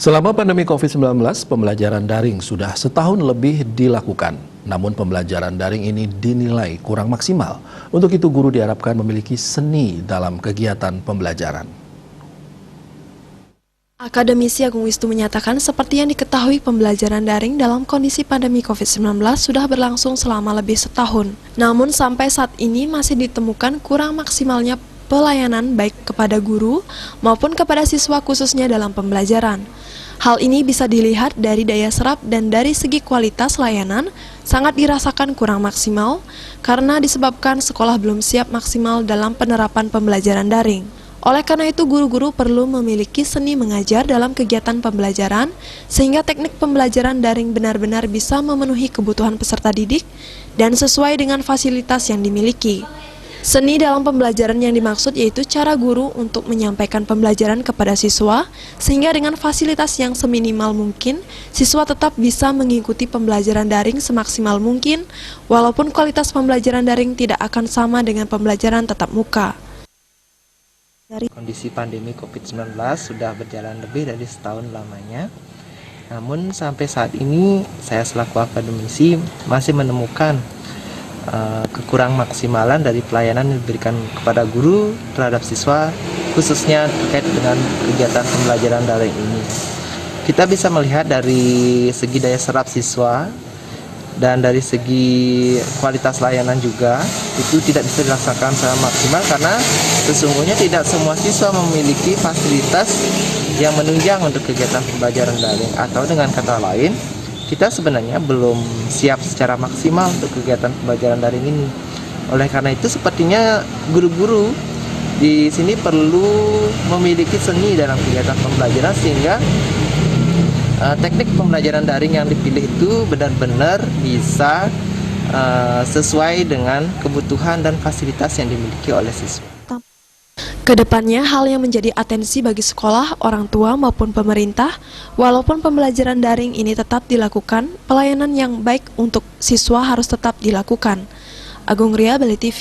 Selama pandemi COVID-19, pembelajaran daring sudah setahun lebih dilakukan. Namun pembelajaran daring ini dinilai kurang maksimal. Untuk itu guru diharapkan memiliki seni dalam kegiatan pembelajaran. Akademisi Agung Wisnu menyatakan seperti yang diketahui pembelajaran daring dalam kondisi pandemi COVID-19 sudah berlangsung selama lebih setahun. Namun sampai saat ini masih ditemukan kurang maksimalnya pelayanan baik kepada guru maupun kepada siswa khususnya dalam pembelajaran. Hal ini bisa dilihat dari daya serap dan dari segi kualitas layanan sangat dirasakan kurang maksimal karena disebabkan sekolah belum siap maksimal dalam penerapan pembelajaran daring. Oleh karena itu, guru-guru perlu memiliki seni mengajar dalam kegiatan pembelajaran sehingga teknik pembelajaran daring benar-benar bisa memenuhi kebutuhan peserta didik dan sesuai dengan fasilitas yang dimiliki. Seni dalam pembelajaran yang dimaksud yaitu cara guru untuk menyampaikan pembelajaran kepada siswa, sehingga dengan fasilitas yang seminimal mungkin, siswa tetap bisa mengikuti pembelajaran daring semaksimal mungkin, walaupun kualitas pembelajaran daring tidak akan sama dengan pembelajaran tatap muka. Kondisi pandemi COVID-19 sudah berjalan lebih dari setahun lamanya, namun sampai saat ini saya selaku akademisi masih menemukan kekurang maksimalan dari pelayanan yang diberikan kepada guru terhadap siswa, khususnya terkait dengan kegiatan pembelajaran daring ini. Kita bisa melihat dari segi daya serap siswa dan dari segi kualitas layanan juga itu tidak bisa dilaksanakan secara maksimal karena sesungguhnya tidak semua siswa memiliki fasilitas yang menunjang untuk kegiatan pembelajaran daring, atau dengan kata lain kita sebenarnya belum siap secara maksimal untuk kegiatan pembelajaran daring ini. Oleh karena itu sepertinya guru-guru di sini perlu memiliki seni dalam kegiatan pembelajaran sehingga teknik pembelajaran daring yang dipilih itu benar-benar bisa sesuai dengan kebutuhan dan fasilitas yang dimiliki oleh siswa. Kedepannya, hal yang menjadi atensi bagi sekolah, orang tua maupun pemerintah, walaupun pembelajaran daring ini tetap dilakukan, pelayanan yang baik untuk siswa harus tetap dilakukan. Agung Ria, Bali TV.